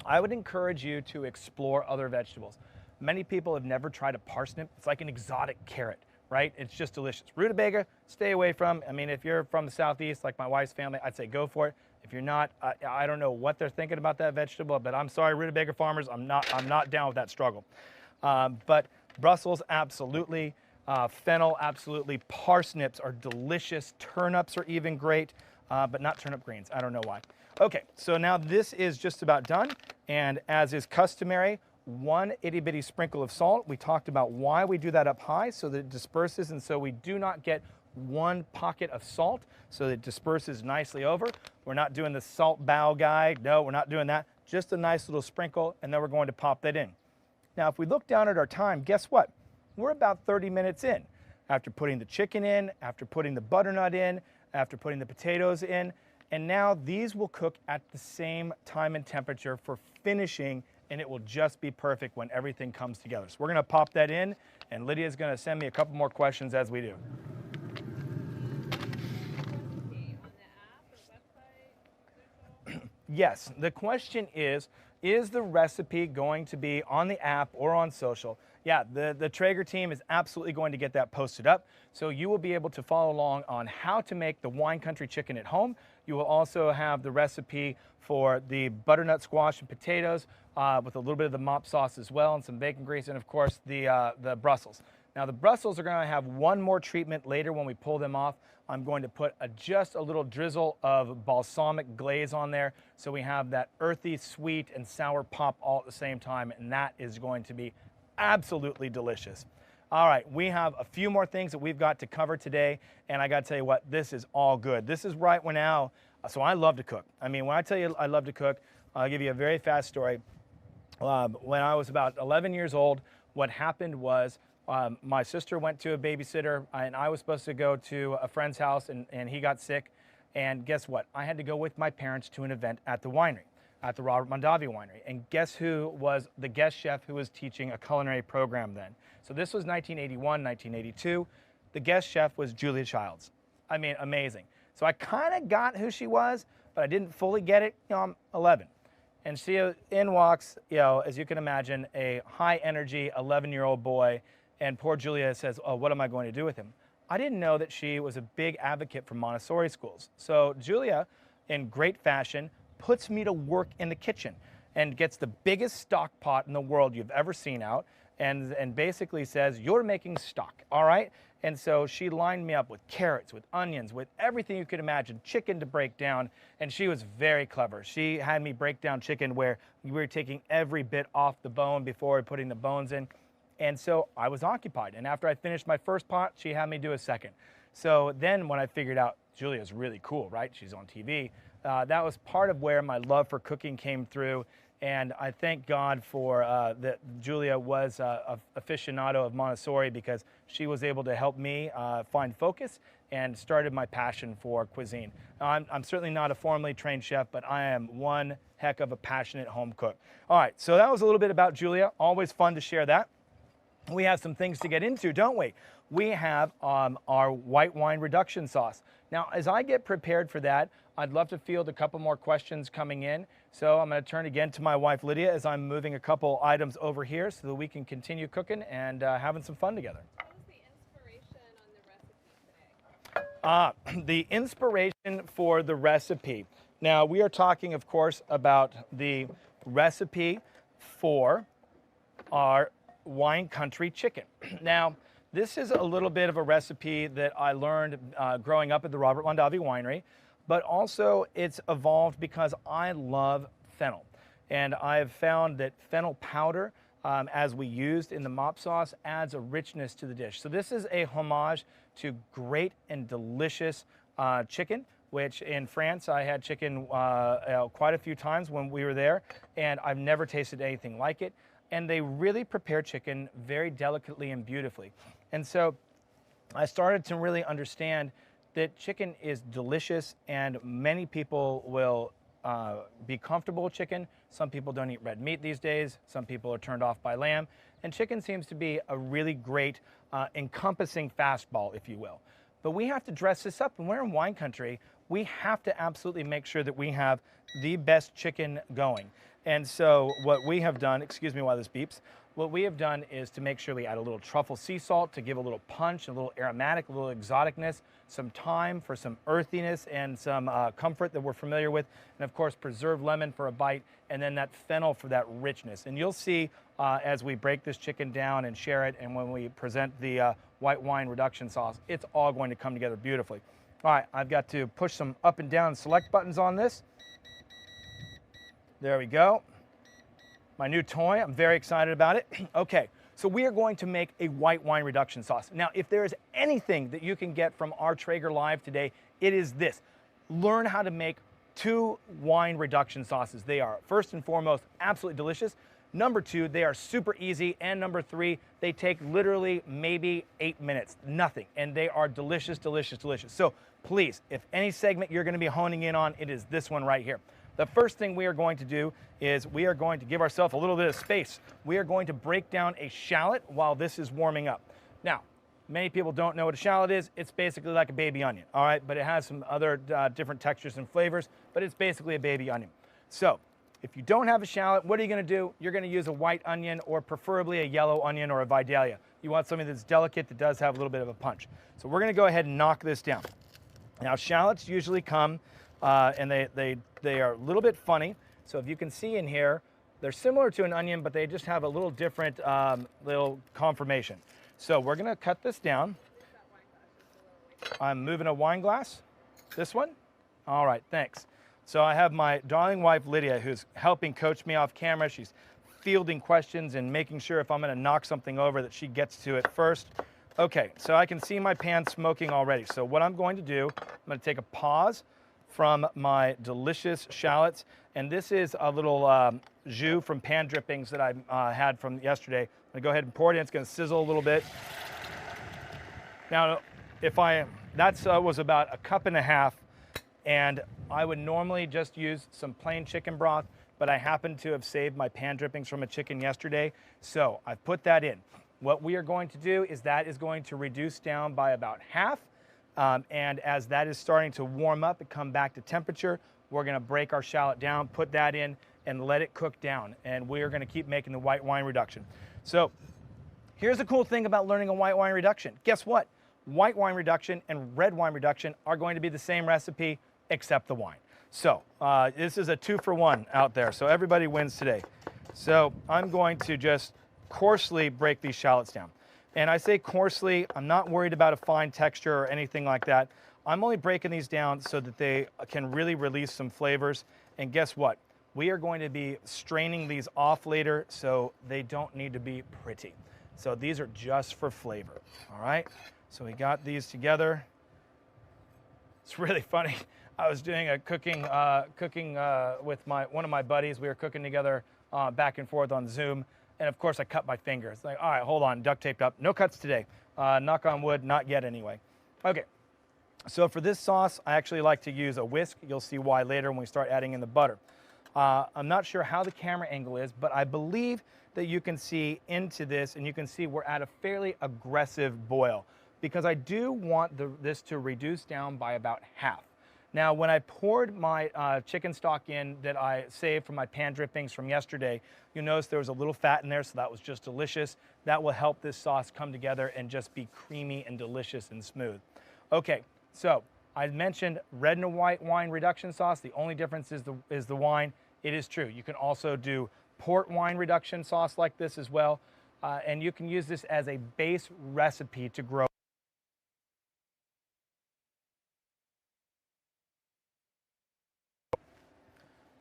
I would encourage you to explore other vegetables. Many people have never tried a parsnip. It's like an exotic carrot, right? It's just delicious. Rutabaga, stay away from. I mean, if you're from the Southeast, like my wife's family, I'd say go for it. If you're not, I don't know what they're thinking about that vegetable, but I'm sorry, rutabaga farmers, I'm not down with that struggle. But Brussels, absolutely. Fennel, absolutely. Parsnips are delicious. Turnips are even great, but not turnip greens. I don't know why. Okay, so now this is just about done. And as is customary, one itty bitty sprinkle of salt. We talked about why we do that up high, so that it disperses, and so we do not get one pocket of salt, so that it disperses nicely over. We're not doing the salt bow guy. No, we're not doing that. Just a nice little sprinkle, and then we're going to pop that in. Now, if we look down at our time, guess what? We're about 30 minutes in. After putting the chicken in, after putting the butternut in, after putting the potatoes in, and now these will cook at the same time and temperature for finishing, and it will just be perfect when everything comes together. So we're gonna pop that in, and Lydia's gonna send me a couple more questions as we do. Yes, the question is the recipe going to be on the app or on social? Yeah, the Traeger team is absolutely going to get that posted up. So you will be able to follow along on how to make the wine country chicken at home. You will also have the recipe for the butternut squash and potatoes with a little bit of the mop sauce as well, and some bacon grease, and of course the Brussels. Now the Brussels are going to have one more treatment later when we pull them off. I'm going to put just a little drizzle of balsamic glaze on there, so we have that earthy, sweet, and sour pop all at the same time, and that is going to be absolutely delicious. All right, we have a few more things that we've got to cover today, and I got to tell you what, this is all good. This is right when now, so I love to cook. I mean, when I tell you I love to cook, I'll give you a very fast story. When I was about 11 years old, what happened was my sister went to a babysitter, and I was supposed to go to a friend's house, and he got sick. And guess what? I had to go with my parents to an event at the winery, at the Robert Mondavi winery. And guess who was the guest chef who was teaching a culinary program then? So this was 1981, 1982. The guest chef was Julia Childs. I mean, amazing. So I kind of got who she was, but I didn't fully get it. You know, I'm 11. And in walks, you know, as you can imagine, a high energy 11-year-old boy. And poor Julia says, oh, what am I going to do with him? I didn't know that she was a big advocate for Montessori schools. So Julia, in great fashion, puts me to work in the kitchen and gets the biggest stock pot in the world you've ever seen out, and basically says, you're making stock, all right? And so she lined me up with carrots, with onions, with everything you could imagine, chicken to break down, and she was very clever. She had me break down chicken where we were taking every bit off the bone before putting the bones in. And so I was occupied. And after I finished my first pot, she had me do a second. So then when I figured out Julia's really cool, right? She's on TV. That was part of where my love for cooking came through. And I thank God for that Julia was a aficionado of Montessori, because she was able to help me find focus and started my passion for cuisine. Now, I'm certainly not a formally trained chef, but I am one heck of a passionate home cook. All right, so that was a little bit about Julia. Always fun to share that. We have some things to get into, don't we? We have our white wine reduction sauce. Now, as I get prepared for that, I'd love to field a couple more questions coming in. So I'm going to turn again to my wife, Lydia, as I'm moving a couple items over here so that we can continue cooking and having some fun together.
What was the inspiration on the recipe today?
The inspiration for the recipe. Now, we are talking, of course, about the recipe for our wine country chicken. Now, this is a little bit of a recipe that I learned growing up at the Robert Mondavi winery, but also it's evolved because I love fennel. And I have found that fennel powder, as we used in the mop sauce, adds a richness to the dish. So this is a homage to great and delicious chicken, which in France I had chicken quite a few times when we were there, and I've never tasted anything like it. And they really prepare chicken very delicately and beautifully. And so I started to really understand that chicken is delicious, and many people will be comfortable with chicken. Some people don't eat red meat these days. Some people are turned off by lamb. And chicken seems to be a really great encompassing fastball, if you will. But we have to dress this up, and we're in wine country. We have to absolutely make sure that we have the best chicken going. And so what we have done, excuse me while this beeps, what we have done is to make sure we add a little truffle sea salt to give a little punch, a little aromatic, a little exoticness, some thyme for some earthiness and some comfort that we're familiar with, and of course preserved lemon for a bite, and then that fennel for that richness. And you'll see as we break this chicken down and share it, and when we present the white wine reduction sauce, it's all going to come together beautifully. All right, I've got to push some up and down select buttons on this. There we go. My new toy, I'm very excited about it. Okay, so we are going to make a white wine reduction sauce. Now, if there is anything that you can get from our Traeger Live today, it is this. Learn how to make 2 wine reduction sauces. They are, first and foremost, absolutely delicious. Number 2, they are super easy. And number 3, they take literally maybe 8 minutes, nothing. And they are delicious, delicious, delicious. So please, if any segment you're gonna be honing in on, it is this one right here. The first thing we are going to do is we are going to give ourselves a little bit of space. We are going to break down a shallot while this is warming up. Now, many people don't know what a shallot is. It's basically like a baby onion, all right? But it has some other different textures and flavors, but it's basically a baby onion. So if you don't have a shallot, what are you gonna do? You're gonna use a white onion, or preferably a yellow onion or a Vidalia. You want something that's delicate, that does have a little bit of a punch. So we're gonna go ahead and knock this down. Now, shallots usually come and they are a little bit funny. So if you can see in here, they're similar to an onion, but they just have a little different little conformation. So we're gonna cut this down. I'm moving a wine glass. This one? All right, thanks. So I have my darling wife, Lydia, who's helping coach me off camera. She's fielding questions and making sure if I'm gonna knock something over that she gets to it first. Okay, so I can see my pan smoking already. So what I'm going to do, I'm gonna take a pause from my delicious shallots. And this is a little jus from pan drippings that I had from yesterday. I'm gonna go ahead and pour it in. It's gonna sizzle a little bit. Now, that was about 1.5 cups, and I would normally just use some plain chicken broth, but I happen to have saved my pan drippings from a chicken yesterday, so I've put that in. What we are going to do is that is going to reduce down by about half, and as that is starting to warm up and come back to temperature, we're gonna break our shallot down, put that in, and let it cook down, and we are gonna keep making the white wine reduction. So here's the cool thing about learning a white wine reduction. Guess what? White wine reduction and red wine reduction are going to be the same recipe, except the wine. So this is a 2-for-1 out there, so everybody wins today. So I'm going to just coarsely break these shallots down. And I say coarsely, I'm not worried about a fine texture or anything like that. I'm only breaking these down so that they can really release some flavors. And guess what? We are going to be straining these off later, so they don't need to be pretty. So these are just for flavor, all right? So we got these together. It's really funny. I was doing a cooking with one of my buddies. We were cooking together back and forth on Zoom, and of course I cut my finger. It's like, all right, hold on, duct taped up. No cuts today. Knock on wood, not yet anyway. Okay, so for this sauce, I actually like to use a whisk. You'll see why later when we start adding in the butter. I'm not sure how the camera angle is, but I believe that you can see into this, and you can see we're at a fairly aggressive boil because I do want this to reduce down by about half. Now, when I poured my chicken stock in that I saved from my pan drippings from yesterday, you'll notice there was a little fat in there, so that was just delicious. That will help this sauce come together and just be creamy and delicious and smooth. Okay, so I mentioned red and white wine reduction sauce. The only difference is the wine. It is true. You can also do port wine reduction sauce like this as well, and you can use this as a base recipe to grow.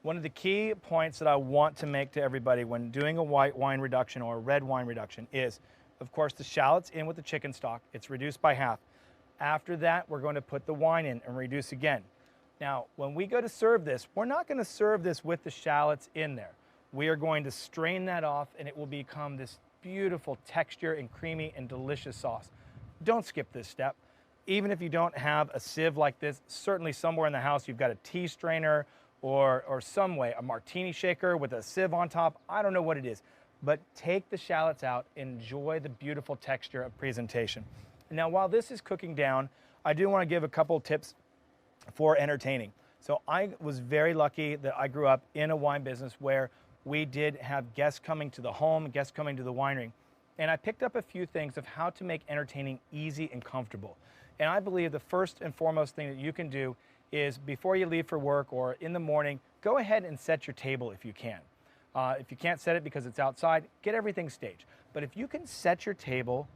One of the key points that I want to make to everybody when doing a white wine reduction or a red wine reduction is, of course, the shallots in with the chicken stock. It's reduced by half. After that, we're going to put the wine in and reduce again. Now, when we go to serve this, we're not going to serve this with the shallots in there. We are going to strain that off, and it will become this beautiful texture and creamy and delicious sauce. Don't skip this step. Even if you don't have a sieve like this, certainly somewhere in the house you've got a tea strainer or some way, a martini shaker with a sieve on top. I don't know what it is, but take the shallots out, enjoy the beautiful texture of presentation. Now, while this is cooking down, I do want to give a couple tips for entertaining. So I was very lucky that I grew up in a wine business where we did have guests coming to the home, guests coming to the winery, and I picked up a few things of how to make entertaining easy and comfortable. And I believe the first and foremost thing that you can do is before you leave for work or in the morning, go ahead and set your table if you can. If you can't set it because it's outside, get everything staged. But if you can set your table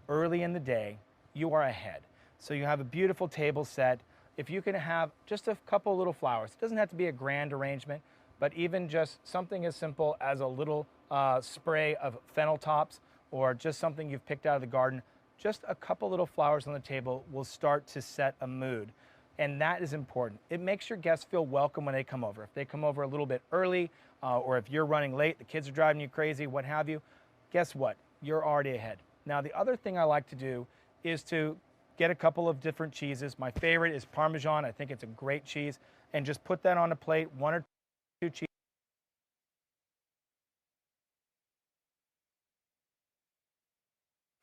early in the day, you are ahead. So you have a beautiful table set. If you can have just a couple little flowers, it doesn't have to be a grand arrangement, but even just something as simple as a little spray of fennel tops or just something you've picked out of the garden, just a couple little flowers on the table will start to set a mood. And that is important. It makes your guests feel welcome when they come over. If they come over a little bit early, or if you're running late, the kids are driving you crazy, what have you, guess what? You're already ahead. Now, the other thing I like to do is to get a couple of different cheeses. My favorite is Parmesan. I think it's a great cheese. And just put that on a plate, one or two cheeses.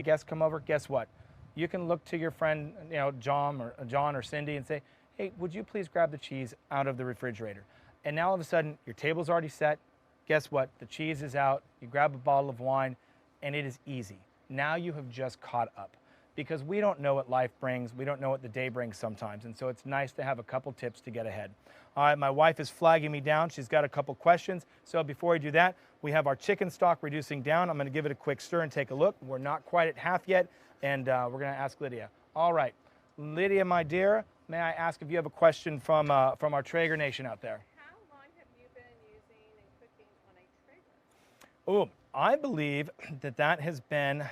Guests come over, guess what? You can look to your friend, John or Cindy and say, hey, would you please grab the cheese out of the refrigerator? And now all of a sudden, your table's already set. Guess what? The cheese is out. You grab a bottle of wine, and it is easy. Now you have just caught up. Because we don't know what life brings. We don't know what the day brings sometimes. And so it's nice to have a couple tips to get ahead. All right, my wife is flagging me down. She's got a couple questions. So before we do that, we have our chicken stock reducing down. I'm going to give it a quick stir and take a look. We're not quite at half yet. And we're going to ask Lydia. All right, Lydia, my dear, may I ask if you have a question from our Traeger Nation out there?
How long have you been using and cooking on a Traeger?
Oh, I believe that has been,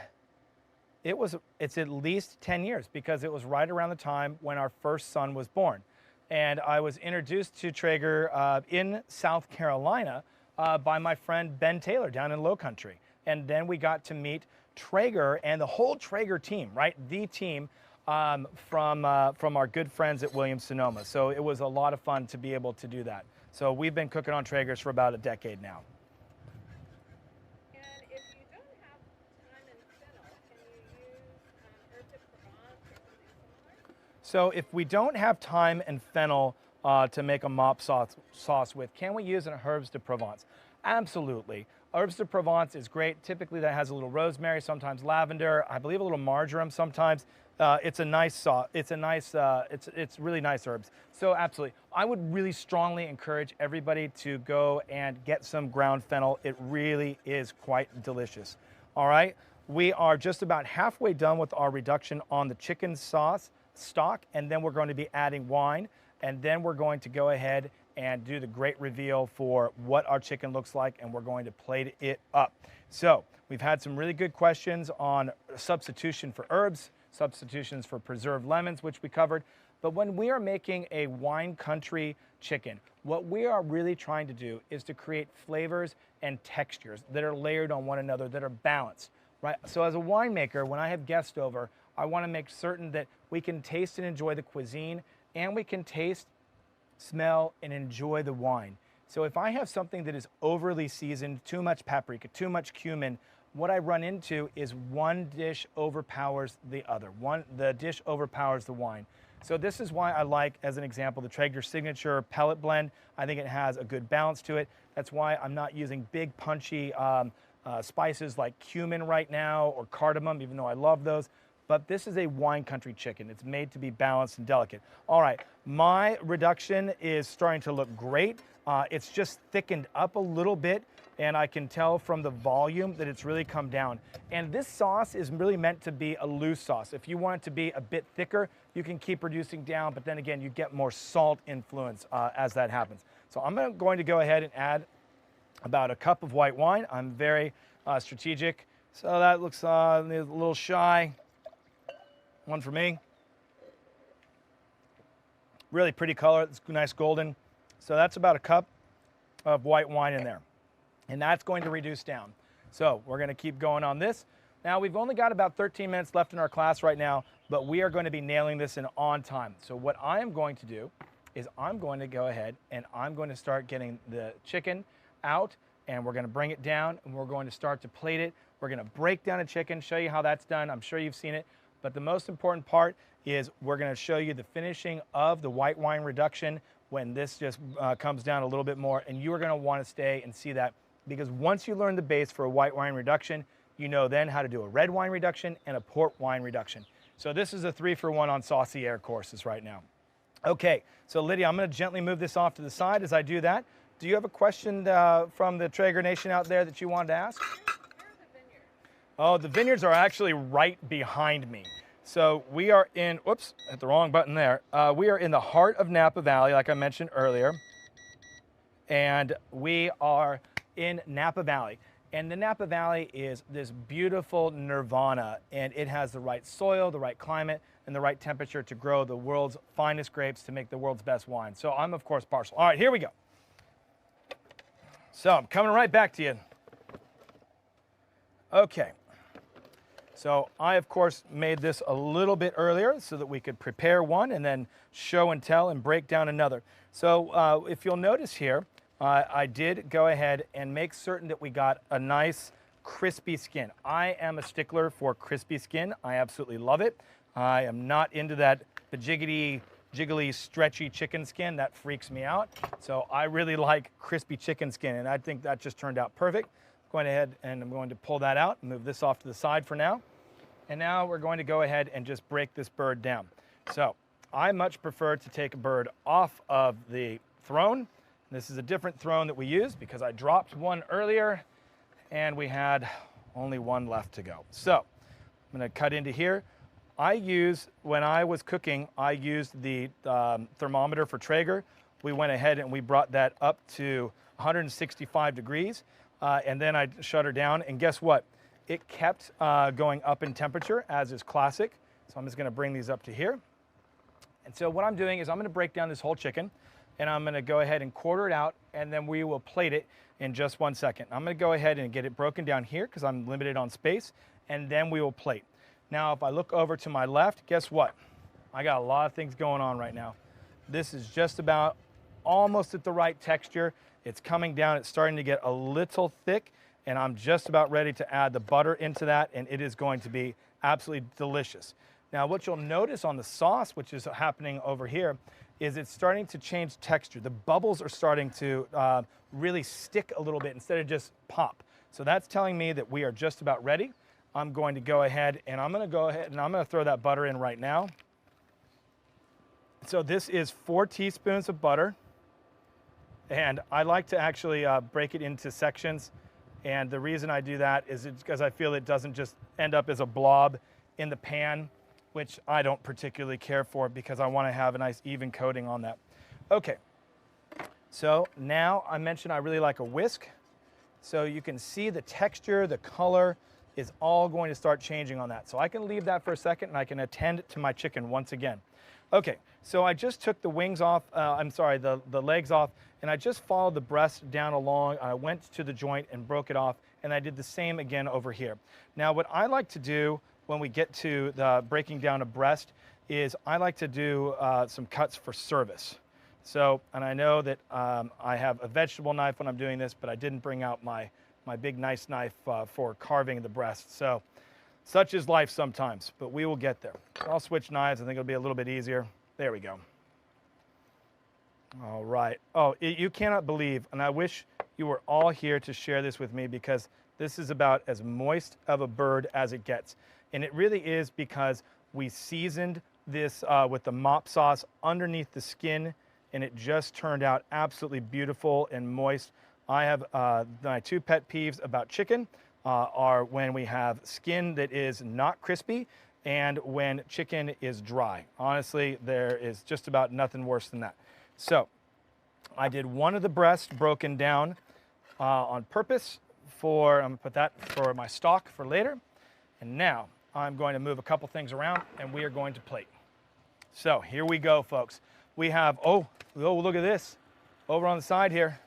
it's at least 10 years because it was right around the time when our first son was born. And I was introduced to Traeger in South Carolina by my friend Ben Taylor down in Low Country. And then we got to meet Traeger and the whole Traeger team, right? The team from our good friends at Williams-Sonoma. So it was a lot of fun to be able to do that. So we've been cooking on Traegers for about a decade now.
And if you don't have time and fennel, can you use herb de Provence or something similar?
So if we don't have thyme and fennel to make a mop sauce with, can we use an herbs de Provence? Absolutely. Herbs de Provence is great. Typically that has a little rosemary, sometimes lavender, I believe a little marjoram sometimes. It's a nice sauce. It's really nice herbs. So absolutely. I would really strongly encourage everybody to go and get some ground fennel. It really is quite delicious. All right. We are just about halfway done with our reduction on the chicken sauce stock, and then we're going to be adding wine, and then we're going to go ahead and do the great reveal for what our chicken looks like, and we're going to plate it up. So We've had some really good questions on substitution for herbs, substitutions for preserved lemons, which we covered. But when we are making a wine country chicken, what we are really trying to do is to create flavors and textures that are layered on one another, that are balanced, right? So as a winemaker, when I have guests over, I want to make certain that we can taste and enjoy the cuisine, and we can taste, smell, and enjoy the wine. So if I have something that is overly seasoned, too much paprika, too much cumin, what I run into is one dish overpowers the other. The dish overpowers the wine. So this is why I like, as an example, the Traeger Signature Pellet Blend. I think it has a good balance to it. That's why I'm not using big punchy spices like cumin right now, or cardamom, even though I love those. But this is a wine country chicken. It's made to be balanced and delicate. All right, my reduction is starting to look great. It's just thickened up a little bit, and I can tell from the volume that it's really come down. And this sauce is really meant to be a loose sauce. If you want it to be a bit thicker, you can keep reducing down, but then again, you get more salt influence as that happens. So I'm going to go ahead and add about a cup of white wine. I'm very strategic. So that looks a little shy. One for me. Really pretty color, it's nice golden. So that's about a cup of white wine in there. And that's going to reduce down. So we're going to keep going on this. Now we've only got about 13 minutes left in our class right now, but we are going to be nailing this in on time. So what I am going to do is I'm going to go ahead and I'm going to start getting the chicken out, and we're going to bring it down, and we're going to start to plate it. We're going to break down a chicken, show you how that's done. I'm sure you've seen it. But the most important part is we're going to show you the finishing of the white wine reduction when this just comes down a little bit more, and you are going to want to stay and see that, because once you learn the base for a white wine reduction, you know then how to do a red wine reduction and a port wine reduction. So this is a 3-for-1 on saucier courses right now. Okay, so Lydia, I'm going to gently move this off to the side as I do that. Do you have a question from the Traeger Nation out there that you wanted to ask? Oh, the vineyards are actually right behind me. So we are in, whoops, hit the wrong button there. We are in the heart of Napa Valley, like I mentioned earlier. And we are in Napa Valley. And the Napa Valley is this beautiful nirvana, and it has the right soil, the right climate, and the right temperature to grow the world's finest grapes to make the world's best wine. So I'm, of course, partial. All right, here we go. So I'm coming right back to you. Okay. So I, of course, made this a little bit earlier so that we could prepare one and then show and tell and break down another. So if you'll notice here, I did go ahead and make certain that we got a nice crispy skin. I am a stickler for crispy skin. I absolutely love it. I am not into that jiggly, stretchy chicken skin. That freaks me out. So I really like crispy chicken skin, and I think that just turned out perfect. Going ahead and I'm going to pull that out, move this off to the side for now. And now we're going to go ahead and just break this bird down. So I much prefer to take a bird off of the throne. This is a different throne that we use because I dropped one earlier and we had only one left to go. So I'm going to cut into here. When I was cooking, I used the thermometer for Traeger. We went ahead and we brought that up to 165 degrees. And then I shut her down, and guess what? It kept going up in temperature, as is classic. So I'm just gonna bring these up to here. And so what I'm doing is I'm gonna break down this whole chicken, and I'm gonna go ahead and quarter it out, and then we will plate it in just 1 second. I'm gonna go ahead and get it broken down here because I'm limited on space, and then we will plate. Now, if I look over to my left, guess what? I got a lot of things going on right now. This is just about almost at the right texture. It's coming down, it's starting to get a little thick, and I'm just about ready to add the butter into that, and it is going to be absolutely delicious. Now, what you'll notice on the sauce, which is happening over here, is it's starting to change texture. The bubbles are starting to really stick a little bit instead of just pop. So that's telling me that we are just about ready. I'm going to go ahead and I'm going to throw that butter in right now. So this is 4 teaspoons of butter. And I like to actually break it into sections. And the reason I do that is because I feel it doesn't just end up as a blob in the pan, which I don't particularly care for because I want to have a nice even coating on that. Okay, so now I mentioned I really like a whisk. So you can see the texture, the color is all going to start changing on that. So I can leave that for a second and I can attend to my chicken once again. Okay, so I just took the wings off, the legs off, and I just followed the breast down along. I went to the joint and broke it off, and I did the same again over here. Now what I like to do when we get to the breaking down a breast is I like to do some cuts for service. So, and I know that I have a vegetable knife when I'm doing this, but I didn't bring out my big nice knife for carving the breast. So, such is life sometimes, but we will get there. I'll switch knives. I think it'll be a little bit easier. There we go. All right. Oh, you cannot believe, and I wish you were all here to share this with me because this is about as moist of a bird as it gets. And it really is because we seasoned this with the mop sauce underneath the skin, and it just turned out absolutely beautiful and moist. I have my two pet peeves about chicken are when we have skin that is not crispy and when chicken is dry. Honestly, there is just about nothing worse than that. So I did one of the breasts broken down on purpose I'm gonna put that for my stock for later. And now I'm going to move a couple things around and we are going to plate. So here we go, folks. We have, oh, look at this. Over on the side here.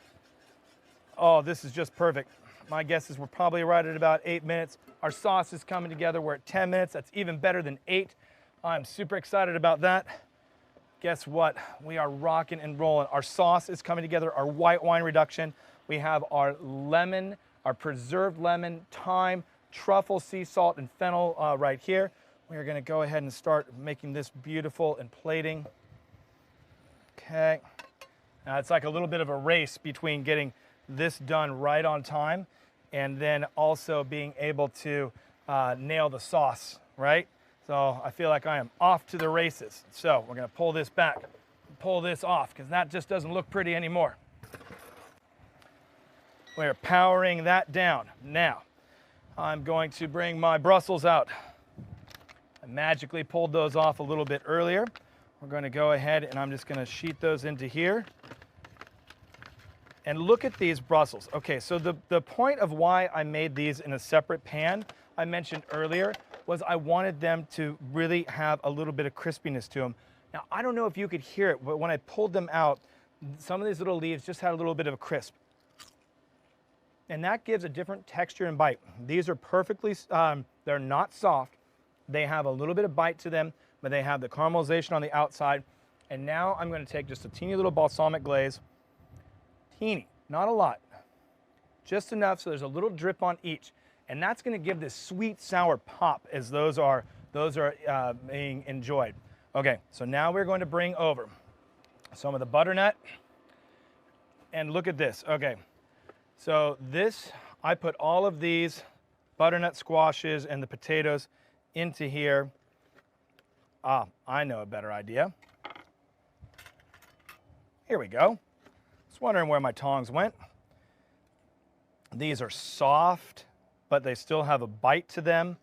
Oh, this is just perfect. My guess is we're probably right at about 8 minutes. Our sauce is coming together. We're at 10 minutes. That's even better than 8. I'm super excited about that. Guess what? We are rocking and rolling. Our sauce is coming together. Our white wine reduction. We have our lemon, our preserved lemon, thyme, truffle, sea salt, and fennel right here. We are going to go ahead and start making this beautiful and plating. Okay. Now it's like a little bit of a race between getting this done right on time and then also being able to nail the sauce, right? So I feel like I am off to the races. So we're going to pull this back, pull this off, because that just doesn't look pretty anymore. We're powering that down. Now, I'm going to bring my Brussels out. I magically pulled those off a little bit earlier. We're going to go ahead and I'm just going to sheet those into here. And look at these Brussels. Okay, so the point of why I made these in a separate pan, I mentioned earlier, was I wanted them to really have a little bit of crispiness to them. Now, I don't know if you could hear it, but when I pulled them out, some of these little leaves just had a little bit of a crisp. And that gives a different texture and bite. These are perfectly, they're not soft. They have a little bit of bite to them, but they have the caramelization on the outside. And now I'm going to take just a teeny little balsamic glaze. Teeny, not a lot. Just enough so there's a little drip on each. And that's going to give this sweet, sour pop as those are being enjoyed. Okay, so now we're going to bring over some of the butternut. And look at this. Okay, so this, I put all of these butternut squashes and the potatoes into here. Ah, I know a better idea. Here we go. Just wondering where my tongs went. These are soft, but they still have a bite to them.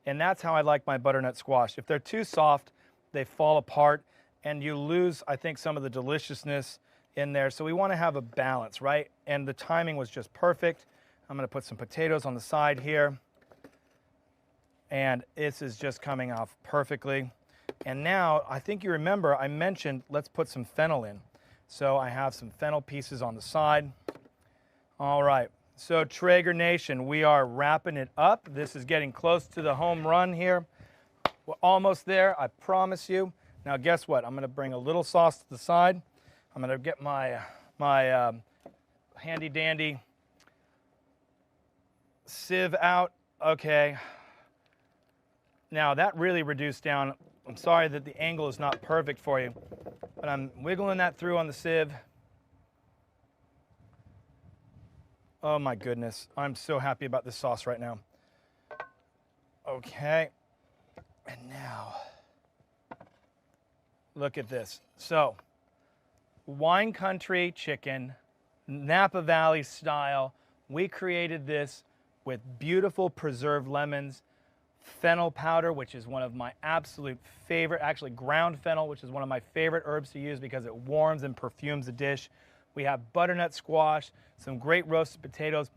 And that's how I like my butternut squash. If they're too soft, they fall apart and you lose, I think, some of the deliciousness in there. So we want to have a balance, right? And the timing was just perfect. I'm going to put some potatoes on the side here. And this is just coming off perfectly. And now, I think you remember I mentioned let's put some fennel in. So I have some fennel pieces on the side. All right. So Traeger Nation, we are wrapping it up. This is getting close to the home run here. We're almost there, I promise you. Now guess what? I'm going to bring a little sauce to the side. I'm going to get my handy dandy sieve out. Okay. Now that really reduced down. I'm sorry that the angle is not perfect for you, but I'm wiggling that through on the sieve. Oh my goodness, I'm so happy about this sauce right now. Okay, and now, look at this. So, wine country chicken, Napa Valley style. We created this with beautiful preserved lemons, fennel powder, which is one of my absolute favorite, actually ground fennel, which is one of my favorite herbs to use because it warms and perfumes the dish. We have butternut squash, some great roasted potatoes.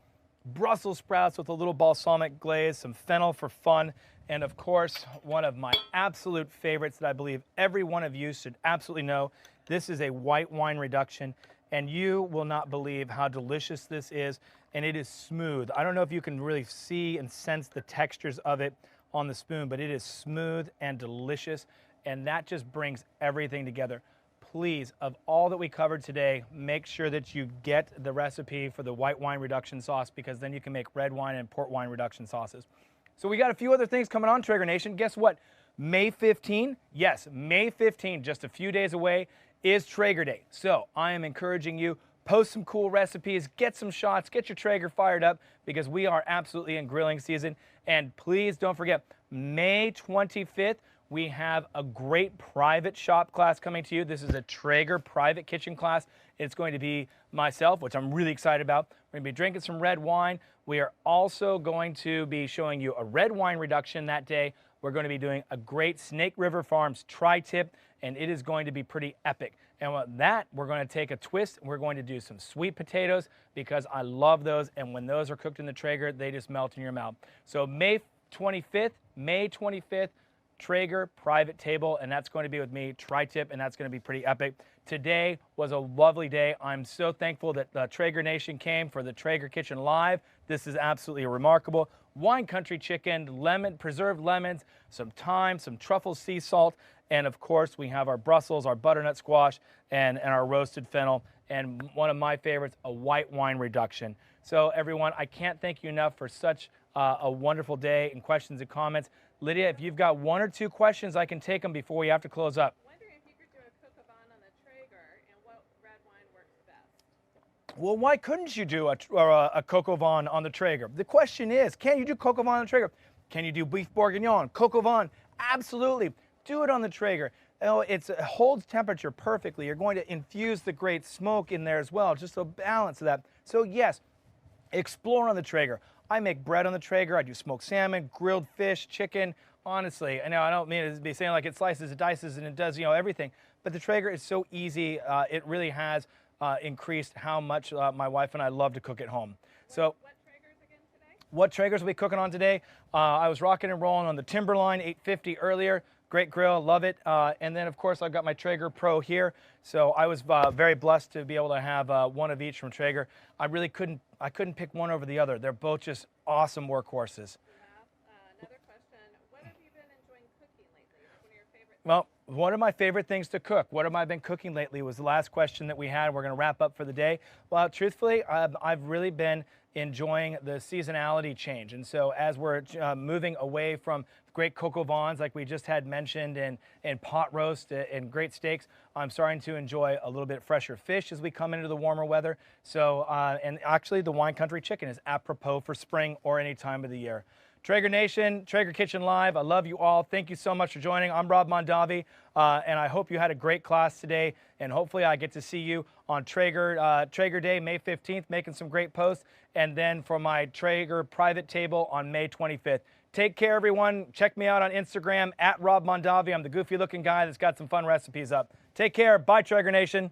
Brussels sprouts with a little balsamic glaze, some fennel for fun, and of course, one of my absolute favorites that I believe every one of you should absolutely know. This is a white wine reduction, and you will not believe how delicious this is, and it is smooth. I don't know if you can really see and sense the textures of it on the spoon, but it is smooth and delicious, and that just brings everything together. Please, of all that we covered today, make sure that you get the recipe for the white wine reduction sauce, because then you can make red wine and port wine reduction sauces. So we got a few other things coming on, Traeger Nation. Guess what? May 15, yes, May 15, just a few days away, is Traeger Day. So I am encouraging you, post some cool recipes, get some shots, get your Traeger fired up, because we are absolutely in grilling season. And please don't forget, May 25th, we have a great private shop class coming to you. This is a Traeger private kitchen class. It's going to be myself, which I'm really excited about. We're going to be drinking some red wine. We are also going to be showing you a red wine reduction that day. We're going to be doing a great Snake River Farms tri-tip, and it is going to be pretty epic. And with that, we're going to take a twist. We're going to do some sweet potatoes, because I love those, and when those are cooked in the Traeger, they just melt in your mouth. So May 25th, Traeger private table, and that's going to be with me, tri-tip, and that's going to be pretty epic. Today was a lovely day. I'm so thankful that the Traeger Nation came for the Traeger Kitchen Live. This is absolutely remarkable. Wine country chicken, preserved lemons, some thyme, some truffle sea salt, and of course we have our Brussels, our butternut squash, and our roasted fennel, and one of my favorites, a white wine reduction. So everyone, I can't thank you enough for such a wonderful day, and questions and comments. Lydia, if you've got one or two questions, I can take them before we have to close up.
Wondering if you could do a cook-a-van on the Traeger, and what red wine works best?
Well, why couldn't you do a coq au vin on the Traeger? The question is, can you do coq au vin on the Traeger? Can you do beef bourguignon, coq au vin? Absolutely. Do it on the Traeger. You know, it holds temperature perfectly. You're going to infuse the great smoke in there as well, just a balance of that. So yes, explore on the Traeger. I make bread on the Traeger. I do smoked salmon, grilled fish, chicken. Honestly, I know I don't mean to be saying like it slices, it dices, and it does, you know, everything. But the Traeger is so easy. It really has increased how much my wife and I love to cook at home. So
What Traegers again today?
what Traegers are we cooking on today? I was rocking and rolling on the Timberline 850 earlier. Great grill, love it. And then of course I've got my Traeger Pro here. So I was very blessed to be able to have one of each from Traeger. I couldn't pick one over the other. They're both just awesome workhorses.
Another question. What have you been enjoying cooking lately? What's one of your favorite things?
Well, one of my favorite things to cook, what have I been cooking lately, was the last question that we had. We're going to wrap up for the day. Well, truthfully, I've really been enjoying the seasonality change. And so as we're moving away from great coq au vins like we just had mentioned, and pot roast and great steaks, I'm starting to enjoy a little bit fresher fish as we come into the warmer weather. So, and actually the wine country chicken is apropos for spring or any time of the year. Traeger Nation, Traeger Kitchen Live, I love you all. Thank you so much for joining. I'm Rob Mondavi, and I hope you had a great class today, and hopefully I get to see you on Traeger Day, May 15th, making some great posts, and then for my Traeger private table on May 25th. Take care, everyone. Check me out on Instagram, @Rob Mondavi. I'm the goofy looking guy that's got some fun recipes up. Take care. Bye, Traeger Nation.